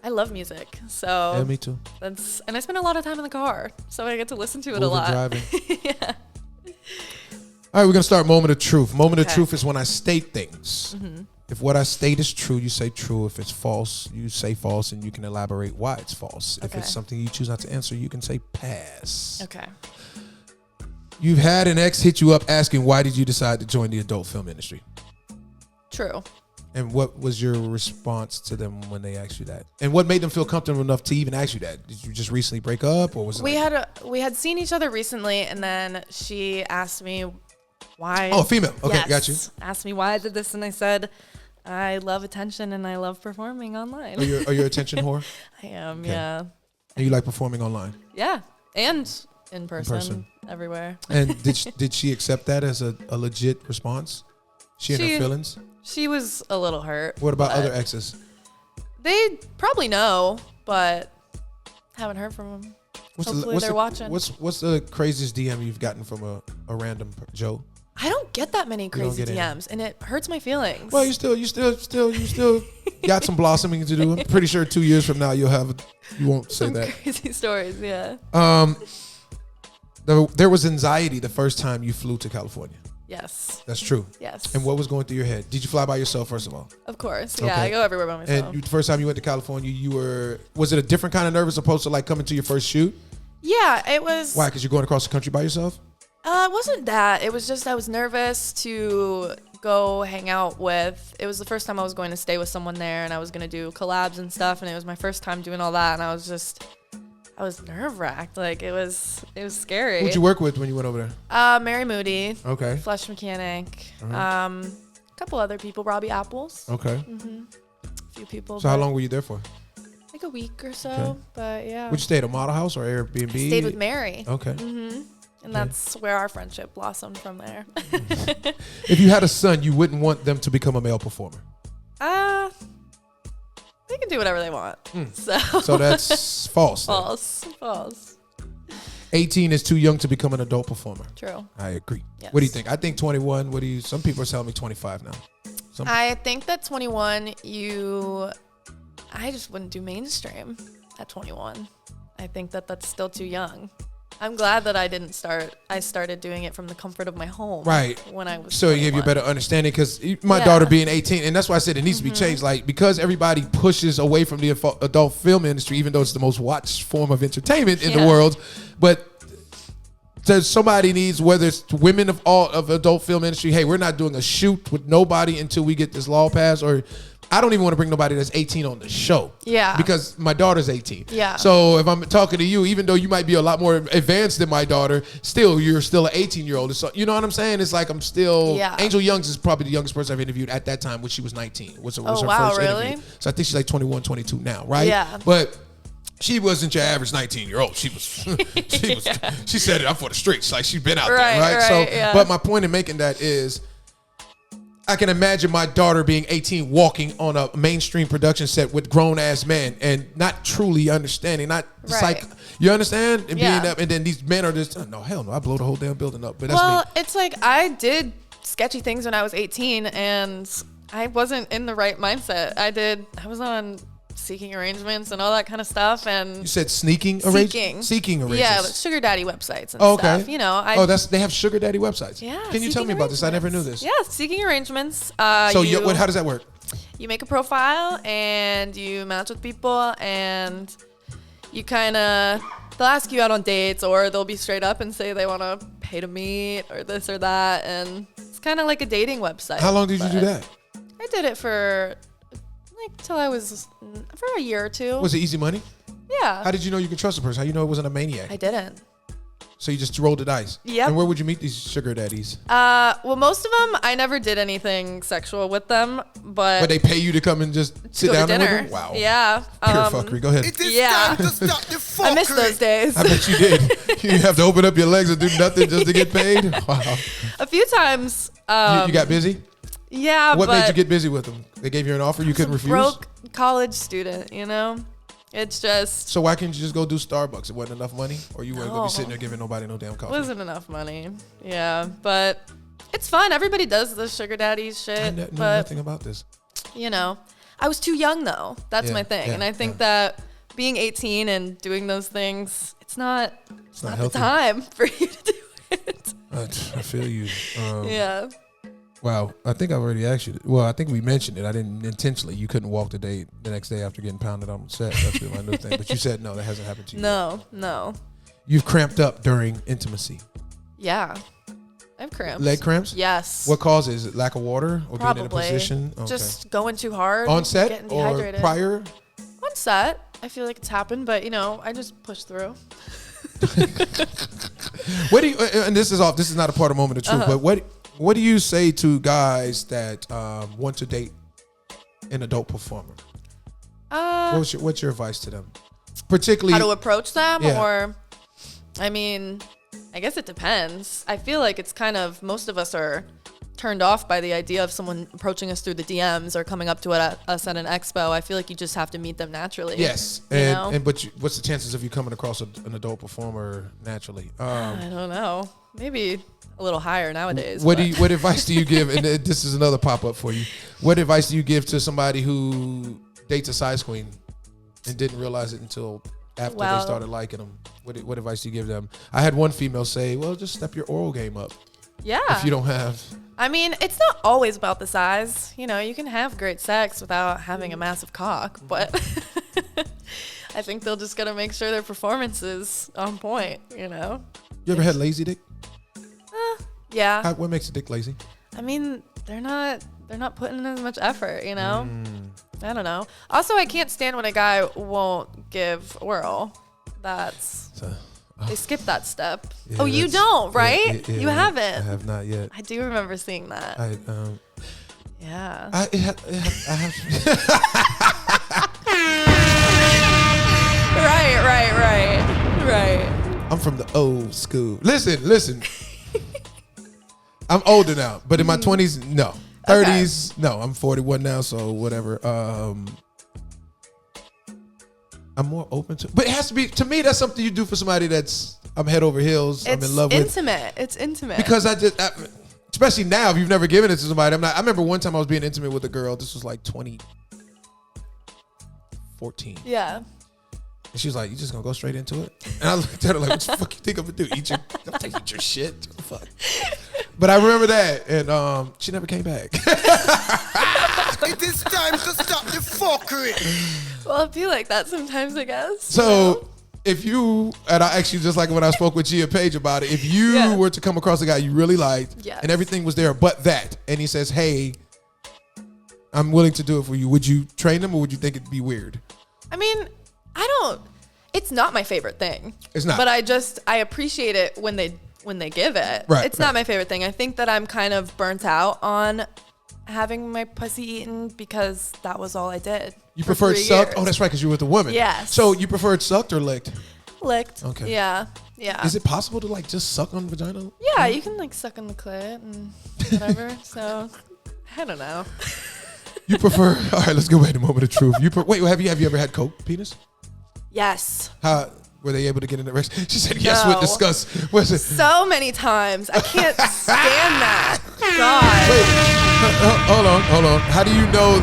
I love music. So Yeah, me too. and I spend a lot of time in the car. So I get to listen to it a Moving, lot. driving. Yeah. All right, we're going to start Moment of Truth. Moment of Okay. Truth is when I state things. Mm-hmm. If what I state is true, you say true. If it's false, you say false, and you can elaborate why it's false. If Okay. it's something you choose not to answer, you can say pass. Okay. You've had an ex hit you up asking, why did you decide to join the adult film industry? True. And what was your response to them when they asked you that? And what made them feel comfortable enough to even ask you that? Did you just recently break up, or was it We had seen each other recently, and then she asked me why. Oh, female. Okay, Yes. got you. Asked me why I did this, and I said, I love attention and I love performing online. Are you an attention whore? I am, Okay. yeah. And you like performing online? Yeah, and in person, everywhere. And did she accept that as a legit response? She in her feelings? She was a little hurt. What about other exes? They probably know, but haven't heard from them. Hopefully they're watching. What's the craziest DM you've gotten from a random Joe? I don't get that many crazy DMs, and it hurts my feelings. Well, you still got some blossoming to do. I'm pretty sure 2 years from now you won't say some that. Crazy stories, yeah. There was anxiety the first time you flew to California. Yes. That's true. Yes. And what was going through your head? Did you fly by yourself first of all? Of course. Yeah, Okay. I go everywhere by myself. And the first time you went to California, was it a different kind of nervous opposed to like coming to your first shoot? Yeah, it was. Why? Because you're going across the country by yourself? It wasn't that. It was just I was nervous to go hang out with. It was the first time I was going to stay with someone there, and I was going to do collabs and stuff, and it was my first time doing all that, and I was nerve-wracked. Like, it was scary. Who'd you work with when you went over there? Mary Moody. Okay. Flesh Mechanic. A couple other people. Robbie Apples. Okay. A few people. So how long were you there for? Like a week or so. Okay. But yeah. Would you stay at a model house or Airbnb? I stayed with Mary. Okay. And that's where our friendship blossomed from there. If you had a son, you wouldn't want them to become a male performer. They can do whatever they want. So that's false. False. 18 is too young to become an adult performer. True. I agree. Yes. What do you think? I think 21. Some people are telling me 25 now. I think that 21, I just wouldn't do mainstream at 21. I think that that's still too young. I'm glad that I didn't start. I started doing it from the comfort of my home. Right. When I was So it gave you a better understanding because my daughter being 18, and that's why I said it needs to be changed. Like, because everybody pushes away from the adult film industry, even though it's the most watched form of entertainment in the world, but somebody needs, whether it's women of adult film industry, hey, we're not doing a shoot with nobody until we get this law passed, or I don't even want to bring nobody that's 18 on the show. Yeah. Because my daughter's 18. Yeah. So if I'm talking to you, even though you might be a lot more advanced than my daughter, you're still an 18-year-old. So, you know what I'm saying? It's like I'm still... Yeah. Angel Youngs is probably the youngest person I've interviewed at that time when she was 19. Was her first interview. So I think she's like 21, 22 now, right? Yeah. But... she wasn't your average 19-year-old. She said it, I'm for the streets. Like, she's been out there, right? So, but my point in making that is, I can imagine my daughter being 18 walking on a mainstream production set with grown-ass men and not truly understanding, you understand? And being up, and then these men are just, no, hell no, I blow the whole damn building up. But that's me. It's like I did sketchy things when I was 18, and I wasn't in the right mindset. I was on seeking arrangements and all that kind of stuff, and you said seeking arrangements. Yeah, like sugar daddy websites and stuff. You know, they have sugar daddy websites. Yeah. Can you tell me about this? I never knew this. Yeah, seeking arrangements. How does that work? You make a profile and you match with people, and you kind of, they'll ask you out on dates, or they'll be straight up and say they want to pay to meet or this or that, and it's kind of like a dating website. How long did you do that? I did it for till I was for a year or two. Was it easy money? Yeah. How did you know you could trust a person? How you know it wasn't a maniac? I didn't. So you just rolled the dice? Yep. And where would you meet these sugar daddies? Well, most of them, I never did anything sexual with them, but they pay you to come and just sit down with them? Wow. Yeah. Pure fuckery. Go ahead. It is time to stop the fuckery. I miss those days. I bet you did. You have to open up your legs and do nothing just to get paid? Wow. A few times. You got busy? Yeah, What made you get busy with them? They gave you an offer you couldn't refuse? Broke college student, you know? It's just... So why can't you just go do Starbucks? It wasn't enough money? Or you weren't going to be sitting there giving nobody no damn coffee? It wasn't enough money. Yeah, but it's fun. Everybody does the sugar daddy shit. I knew nothing about this. You know, I was too young, though. That's my thing. And I think that being 18 and doing those things, it's not the time for you to do it. I feel you. Yeah. Wow, I think I already asked you. Well, I think we mentioned it. I didn't intentionally. You couldn't walk the next day after getting pounded on set. That's my new thing. But you said no, that hasn't happened to you. No. You've cramped up during intimacy. Yeah, I've cramps. Leg cramps? Yes. What causes it? Lack of water or Probably. being in a position? Okay. Just going too hard. On set getting or dehydrated. prior? On set. I feel like it's happened, but I just push through. What do you? And this is not a part of Moment of Truth, but what do you say to guys that want to date an adult performer? What's your advice to them? Particularly how to approach them, yeah. or, I mean, I guess it depends. I feel like it's kind of, most of us are turned off by the idea of someone approaching us through the DMs or coming up to us at an expo. I feel like you just have to meet them naturally. Yes, but what's the chances of you coming across an adult performer naturally? I don't know. Maybe a little higher nowadays. What advice do you give? And this is another pop up for you. What advice do you give to somebody who dates a size queen and didn't realize it until after they started liking them? What advice do you give them? I had one female say, "Well, just step your oral game up." Yeah. If you don't have. I mean, it's not always about the size. You know, you can have great sex without having a massive cock, but I think they'll just gotta make sure their performance is on point. You know. You ever had lazy dick? Yeah. What makes a dick lazy? I mean, they're not putting in as much effort, you know? I don't know. Also, I can't stand when a guy won't give oral. They skip that step. Yeah, you don't, right? Yeah, you haven't. I have not yet. I do remember seeing that. Yeah. I have. Right. I'm from the old school. Listen. I'm older now, but in my 20s, no. 30s, no. I'm 41 now, so whatever. I'm more open to, but it has to be, to me, that's something you do for somebody I'm head over heels, I'm in love with. It's intimate. Because especially now, if you've never given it to somebody, I remember one time I was being intimate with a girl. This was like 2014. Yeah. And she was like, "You just gonna go straight into it?" And I looked at her like, "What the fuck you think I'm gonna do? Eat your shit? What the fuck?" But I remember that, and she never came back. It is time to stop the fuckery. Well, I feel like that sometimes, I guess. So if you, and I actually, just like when I spoke with Gia Page about it, if you were to come across a guy you really liked, and everything was there but that, and he says, "Hey, I'm willing to do it for you," would you train him, or would you think it'd be weird? I mean, it's not my favorite thing. It's not. But I appreciate it when they give it. Right, it's not my favorite thing. I think that I'm kind of burnt out on having my pussy eaten because that was all I did. You preferred sucked? Oh, that's right, because you were with a woman. Yes. So you preferred sucked or licked? Licked. Okay. Yeah. Is it possible to like just suck on the vagina? Yeah, you can like suck on the clit and whatever. So I don't know. You prefer? All right, let's go back to the moment of truth. Wait, have you ever had coke penis? Yes. How were they able to get in the race? She said yes with disgust. What's it? So many times. I can't stand that. God. Wait, hold on. How do you know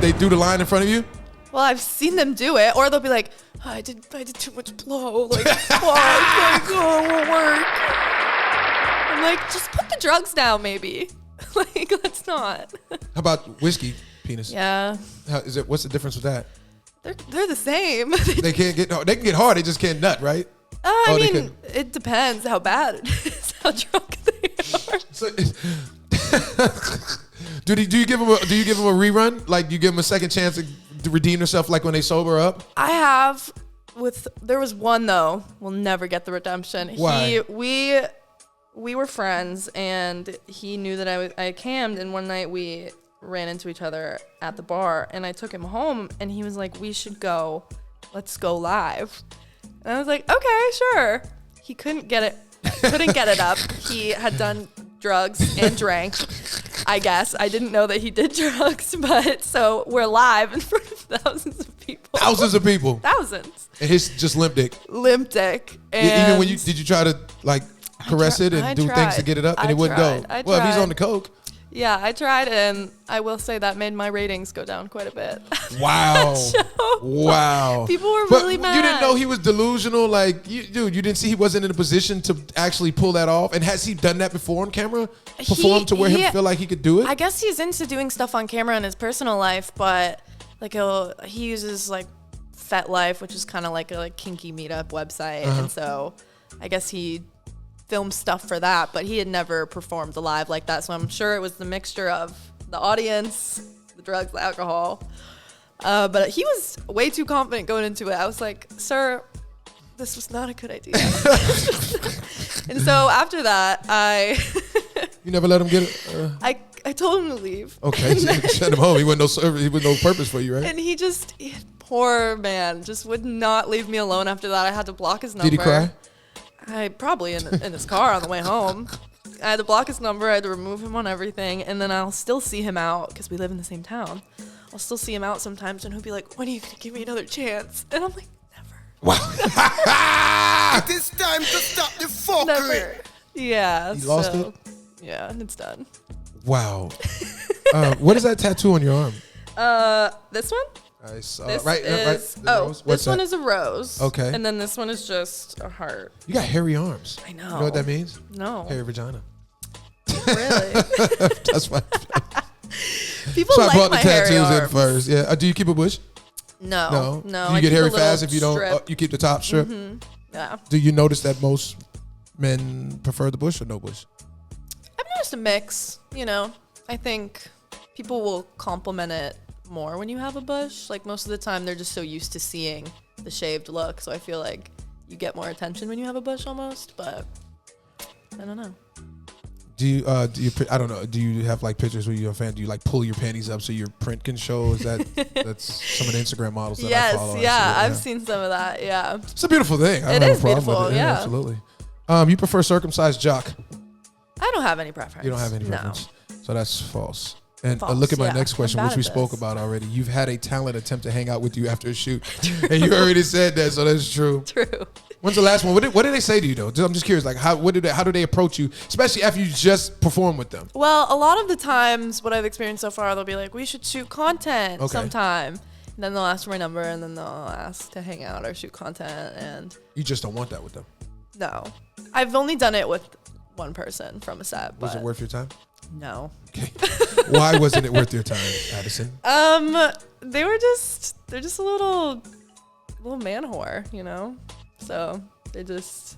they do the line in front of you? Well, I've seen them do it, or they'll be like, oh, I did too much blow. Like, it won't work. I'm like, just put the drugs down, maybe. Like, let's not. How about whiskey penis? Yeah. What's the difference with that? They're the same. They can get hard. They just can't nut, right? I mean, it depends how bad it is, how drunk they are. So, do you give them a rerun? Like, do you give them a second chance to redeem themselves, like when they sober up? I have. There was one though. We'll never get the redemption. Why? We were friends, and he knew that I cammed, and one night we ran into each other at the bar, and I took him home, and he was like, "We should go. Let's go live." And I was like, "Okay, sure." He couldn't get it up. He had done drugs and drank. I guess I didn't know that he did drugs, but so we're live in front of thousands of people. Thousands. And his just limp dick. And even when did you try to like caress it and do things to get it up, and it wouldn't go? Well, if he's on the coke. Yeah, I tried, and I will say that made my ratings go down quite a bit. Wow. Wow. People were really mad. You didn't know he was delusional? Like, you didn't see he wasn't in a position to actually pull that off? And has he done that before on camera? Performed to where he feel like he could do it? I guess he's into doing stuff on camera in his personal life, but like he uses like FetLife, which is kind of like a kinky meetup website. And so I guess he filmed stuff for that, but he had never performed live like that. So I'm sure it was the mixture of the audience, the drugs, the alcohol. But he was way too confident going into it. I was like, "Sir, this was not a good idea." And so after that, You never let him get it? I told him to leave. Okay, so you sent him home. He wasn't no purpose for you, right? And poor man, just would not leave me alone after that. I had to block his number. Did he cry? I probably in his car on the way home. I had to block his number. I had to remove him on everything. And then I'll still see him out because we live in the same town. I'll still see him out sometimes, and he'll be like, "When are you going to give me another chance?" And I'm like, "Never." Wow. It is time to stop the fuckery. Never. Yeah. You lost it? Yeah, and it's done. Wow. What is that tattoo on your arm? This one? I saw. This Right. is, Rose? this one is a rose. Okay. And then this one is just a heart. You got hairy arms. I know. You know what that means? No. Hairy vagina. Really? That's why. People So I like brought the my hairy tattoos in arms. first. Yeah. Do you keep a bush? No. Do you I get keep a hairy little fast if you don't? strip. You keep the top strip. Yeah. Do you notice that most men prefer the bush or no bush? I've noticed a mix. I think people will compliment it more when you have a bush. Like most of the time, they're just so used to seeing the shaved look. So I feel like you get more attention when you have a bush almost. But I don't know. Do you I don't know. Do you have like pictures where you're a fan? Do you like pull your panties up so your print can show? Is that's some of the Instagram models that I follow? Yes, I've seen some of that. Yeah, it's a beautiful thing. I It don't have is a problem beautiful, with it. yeah. Absolutely. You prefer circumcised jock? I don't have any preference. You don't have any No. preference. So that's false. And False, look at my yeah. next question, I'm which bad we at spoke this. about already. You've had a talent attempt to hang out with you after a shoot, and you already said that, so that's true. True. When's the last one? What did they say to you though? I'm just curious. Like, how do they approach you, especially after you just perform with them? Well, a lot of the times, what I've experienced so far, they'll be like, "We should shoot content sometime." And then they'll ask for my number, and then they'll ask to hang out or shoot content. And You just don't want that with them. no, I've only done it with one person from a set. Was but it worth your time? No. Okay. Why wasn't it worth your time, Addison? They're just a little man whore, So they just.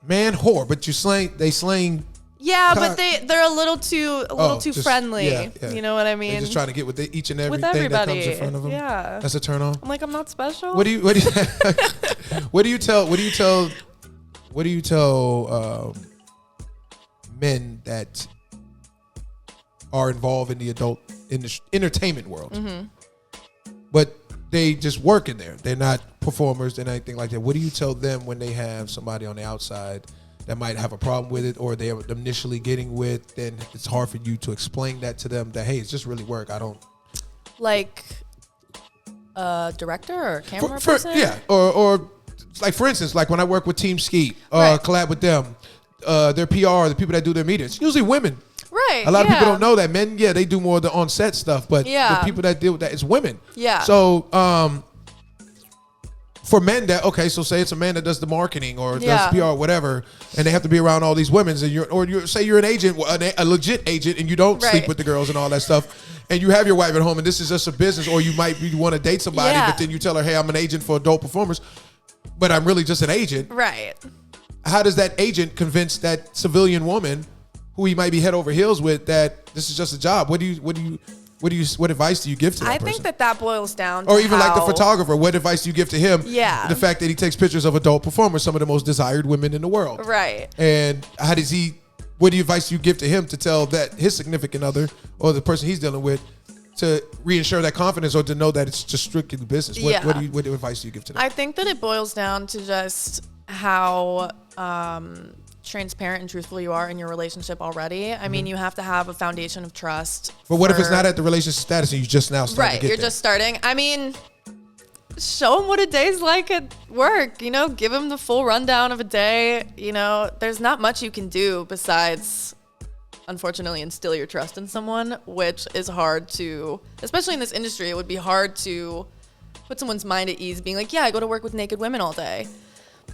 Man, whore, but they slang. Yeah, God. but they're a little too just- friendly. yeah. You know what I mean? They're just trying to get with each and With everything that comes everybody. in front of them. Yeah. That's a turn on. I'm like, I'm not special. What do you tell men that are involved in the adult entertainment world, but they just work in there? They're not performers and anything like that. What do you tell them when they have somebody on the outside that might have a problem with it, or they are initially getting with, then it's hard for you to explain that to them that, hey, it's just really work. I don't Like a director or a camera person? yeah, or like for instance, like when I work with Team Skeet, Right. collab with them, their PR, the people that do their media, it's usually women. Right. A lot of people don't know that. Men, yeah, they do more of the on-set stuff, but Yeah. the people that deal with that is women. Yeah. So, for men so say it's a man that does the marketing or does PR or whatever, and they have to be around all these women, and you're an agent, a legit agent, and you don't sleep Right. with the girls and all that stuff, and you have your wife at home, and this is just a business, or you want to date somebody, Yeah. but then you tell her, hey, I'm an agent for adult performers, but I'm really just an agent. Right. How does that agent convince that civilian woman who he might be head over heels with that this is just a job? What advice do you give to that I person? think that boils down to Or even like the how- photographer, what advice do you give to him? Yeah. The fact that he takes pictures of adult performers, some of the most desired women in the world. Right. And what advice do you give to him to tell that his significant other or the person he's dealing with to reinsure that confidence or to know that it's just strictly business? Yeah. What advice do you give to them? I think that it boils down to just how transparent and truthful you are in your relationship already. I mean, you have to have a foundation of trust. But what if it's not at the relationship status and you just now starting Right, to get you're there? just starting. I mean, show them what a day's like at work. Give them the full rundown of a day. There's not much you can do besides, unfortunately, instill your trust in someone, which is hard to, especially in this industry. It would be hard to put someone's mind at ease, being like, yeah, I go to work with naked women all day.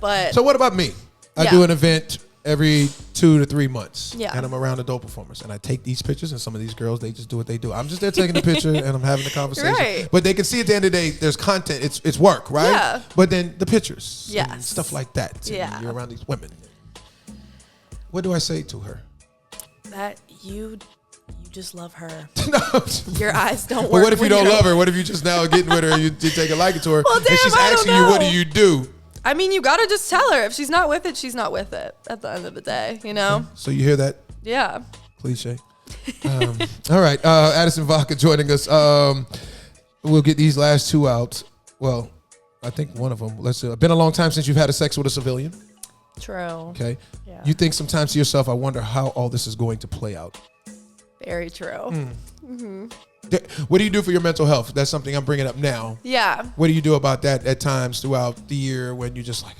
But So what about me? I Yeah. do an event every 2 to 3 months. Yeah. And I'm around adult performers. And I take these pictures, and some of these girls, they just do what they do. I'm just there taking the picture and I'm having the conversation. Right. But they can see at the end of the day, there's content. It's work, right? Yeah. But then the pictures. And Yes. stuff like that. And Yeah. you're around these women. What do I say to her? that you just love her. No. Your eyes don't work. But what if you when don't you're- love her? What if you just now getting with her and you take a liking to her? Well, and damn, she's I don't asking you, what do know. you do? I mean, you gotta just tell her. If she's not with it, she's not with it at the end of the day, So you hear that Yeah. cliche? All right, Addison Vodka joining us. We'll get these last two out. Well, I think one of them. Let's. Been a long time since you've had a sex with a civilian. True. Okay. Yeah. You think sometimes to yourself, I wonder how all this is going to play out. Very true. What do you do for your mental health? That's something I'm bringing up now. Yeah. What do you do about that at times throughout the year when you're just like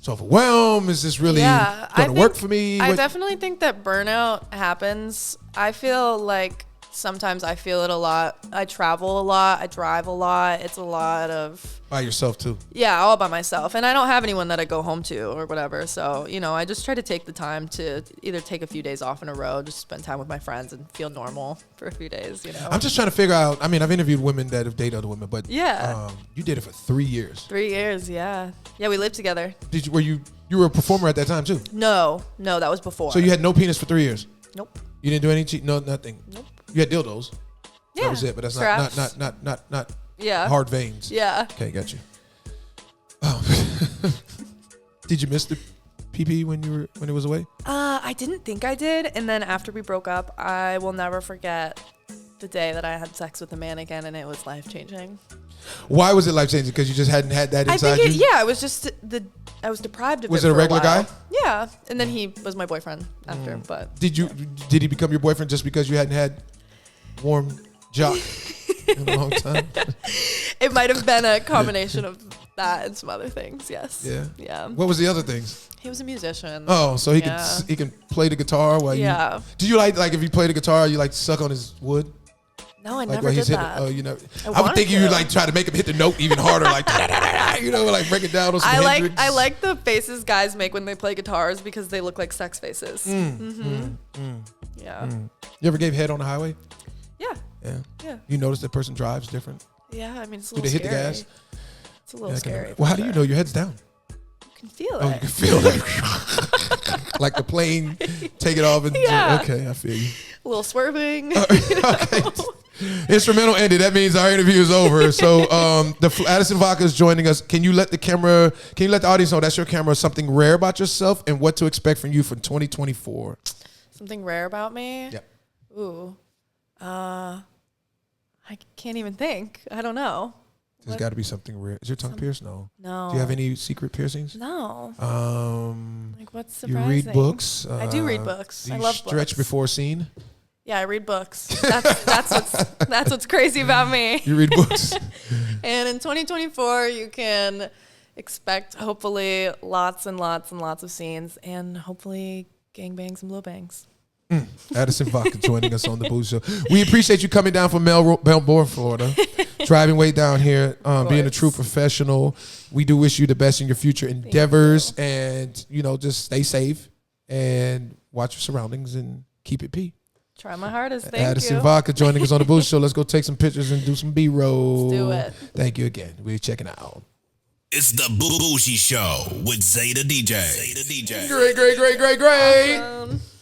so overwhelmed? Is this really going to work for me? I definitely think that burnout happens. I feel like sometimes I feel it a lot. I travel a lot. I drive a lot. It's a lot of... By yourself too? Yeah, all by myself. And I don't have anyone that I go home to or whatever. So, I just try to take the time to either take a few days off in a row, just spend time with my friends and feel normal for a few days, I'm just trying to figure out, I've interviewed women that have dated other women, but yeah, you did it for 3 years. 3 years, yeah. Yeah, we lived together. Were you were a performer at that time too? No, that was before. So you had no penis for 3 years? Nope. You didn't do any cheat? No, nothing? Nope. You had dildos? Yeah. That was it, but that's straps. not Yeah. hard veins. Yeah. Okay, got you. Oh. Did you miss the PP when it was away? I didn't think I did, and then after we broke up, I will never forget the day that I had sex with a man again, and it was life-changing. Why was it life-changing? Because you just hadn't had that inside you? Yeah, it was just I was deprived of it. Was it a regular guy? Yeah, and then he was my boyfriend after. But did he become your boyfriend just because you hadn't had warm jock in a long time? It might have been a combination of that and some other things. Yes. Yeah. Yeah. What was the other things? He was a musician. Oh, so he can play the guitar while you. Yeah. Do you like if he played the guitar, you like to suck on his wood? No, I Like never did hitting, that. oh, I would think you would like try to make him hit the note even harder, like like break it down on some Hendrix. I like the faces guys make when they play guitars because they look like sex faces. Yeah. You ever gave head on the highway? Yeah. Yeah. You notice that person drives different? Yeah. I mean, it's a Do little they hit scary. the gas? It's a little scary. Well, how do you know your head's down? You can feel Oh, it. you can feel it. Like the plane, take it off and okay, I feel you. A little swerving. Okay. Instrumental ended. That means our interview is over. So the Addison Vodka is joining us. Can you let the audience know that's your camera, something rare about yourself and what to expect from you for 2024? Something rare about me? Yep. Ooh. I can't even think. I don't know. There's got to be something rare. Is your tongue pierced? No. No. Do you have any secret piercings? No. Like what's You surprising? read books. I do read books. Do I you love stretch books. before scene? Yeah, I read books. That's what's crazy about me. You read books. And in 2024, you can expect hopefully lots and lots and lots of scenes, and hopefully gangbangs and blowbangs. Addison Vodka joining us on the Bougie Show. We appreciate you coming down from Melbourne, Florida, driving way down here, being a true professional. We do wish you the best in your future endeavors, and just stay safe and watch your surroundings and keep it P. Try my hardest. Thank Addison you. Vodka joining us on the Bougie Show. Let's go take some pictures and do some B-roll. Let's do it. Thank you again. We're checking out. It's the Bougie Show with Zay the DJ. Great. Awesome.